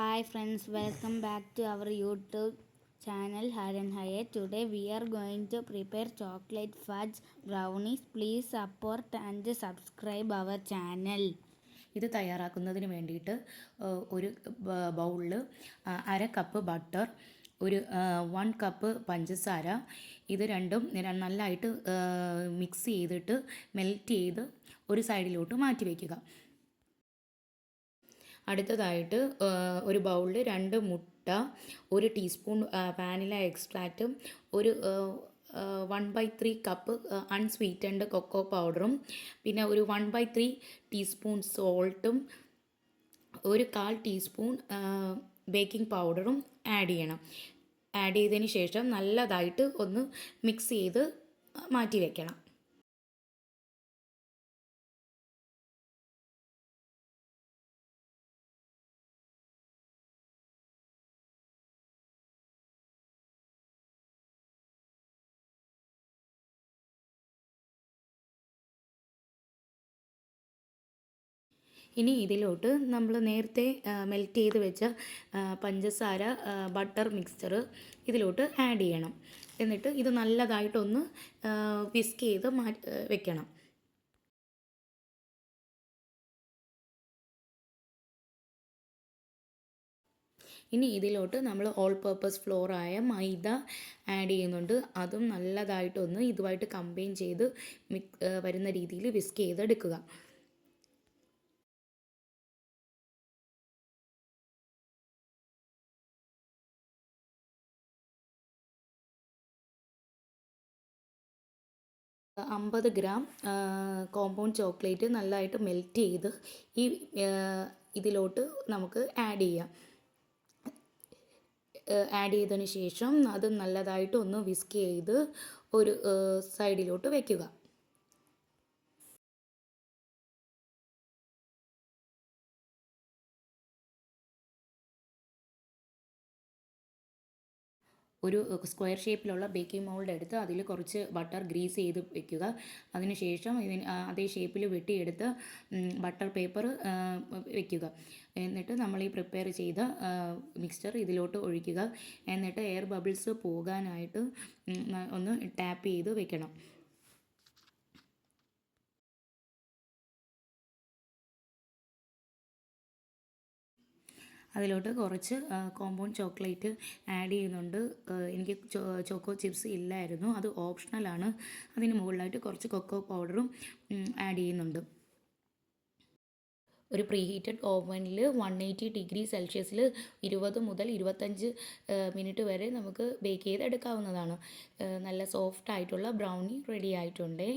Hi friends, welcome back to our YouTube channel Haran Haye. Today we are going to prepare chocolate fudge brownies. Please support and subscribe our channel. ഇത് തയ്യാറാക്കുന്നതിന് വേണ്ടിയിട്ട് ഒരു ബൗളിൽ 1/2 cup butter, ഒരു 1 cup പഞ്ചസാര, ഇത് രണ്ടും നല്ലതായിട്ട് മിക്സ് ചെയ്തിട്ട് മെൽറ്റ് ചെയ്ത് ഒരു സൈഡിലോട്ട് മാറ്റി വയ്ക്കുക. അടുത്തതായിട്ട് ഒരു ബൗളിൽ 2 മുട്ട, 1 ടീസ്പൂൺ വാനില എക്സ്ട്രാക്റ്റും, ഒരു 1/3 കപ്പ് അൺസ്വീറ്റൻഡ് കൊക്കോ പൗഡറും, പിന്നെ ഒരു 1/3 ടീസ്പൂൺ സോൾട്ടും, ഒരു 1/4 ടീസ്പൂൺ ബേക്കിംഗ് പൗഡറും ആഡ് ചെയ്യണം. ആഡ് ചെയ്തതിന് ശേഷം നല്ലതായിട്ട് ഒന്ന് മിക്സ് ചെയ്ത് മാറ്റി വയ്ക്കണം. ഇനി ഇതിലോട്ട് നമ്മൾ നേരത്തെ മെൽറ്റ് ചെയ്ത് വെച്ച പഞ്ചസാര ബട്ടർ മിക്സ്ചർ ഇതിലോട്ട് ആഡ് ചെയ്യണം. എന്നിട്ട് ഇത് നല്ലതായിട്ടൊന്ന് വിസ്ക് ചെയ്ത് വെക്കണം. ഇനി ഇതിലോട്ട് നമ്മൾ ഓൾ പർപ്പസ് ഫ്ലോറായ മൈദ ആഡ് ചെയ്യുന്നുണ്ട്. അതും നല്ലതായിട്ടൊന്ന് ഇതുമായിട്ട് കമ്പൈൻ ചെയ്ത് വരുന്ന രീതിയിൽ വിസ്ക് ചെയ്തെടുക്കുക. $50 ഗ്രാം കോമ്പൗണ്ട് ചോക്ലേറ്റ് നല്ലതായിട്ട് മെൽറ്റ് ചെയ്ത് ഈ ഇതിലോട്ട് നമുക്ക് ആഡ് ചെയ്യാം. ആഡ് ചെയ്തതിന് ശേഷം അത് നല്ലതായിട്ട് ഒന്ന് വിസ്ക് ചെയ്ത് ഒരു സൈഡിലോട്ട് വയ്ക്കുക. ഒരു സ്ക്വയർ ഷേപ്പിലുള്ള ബേക്കിംഗ് മോൾഡ് എടുത്ത് അതിൽ കുറച്ച് ബട്ടർ ഗ്രീസ് ചെയ്ത് വെക്കുക. അതിനുശേഷം അതേ ഷേപ്പിൽ വെട്ടിയെടുത്ത് ബട്ടർ പേപ്പർ വെക്കുക. എന്നിട്ട് നമ്മൾ ഈ പ്രിപ്പയർ ചെയ്ത മിക്സ്ചർ ഇതിലോട്ട് ഒഴിക്കുക. എന്നിട്ട് എയർ ബബിൾസ് പോകാനായിട്ട് ഒന്ന് ടാപ്പ് ചെയ്ത് വെക്കണം. അതിലോട്ട് കുറച്ച് കോമ്പൗണ്ട് ചോക്ലേറ്റ് ആഡ് ചെയ്യുന്നുണ്ട്. എനിക്ക് ചോക്കോ ചിപ്സ് ഇല്ലായിരുന്നു, അത് ഓപ്ഷണലാണ്. അതിന് മുകളിലായിട്ട് കുറച്ച് കൊക്കോ പൗഡറും ആഡ് ചെയ്യുന്നുണ്ട്. ഒരു പ്രീ ഹീറ്റഡ് ഓവനിൽ 180 ഡിഗ്രി സെൽഷ്യസിൽ 20 മുതൽ 25 മിനിറ്റ് വരെ നമുക്ക് ബേക്ക് ചെയ്തെടുക്കാവുന്നതാണ്. നല്ല സോഫ്റ്റ് ആയിട്ടുള്ള ബ്രൗണി റെഡി ആയിട്ടുണ്ടേ.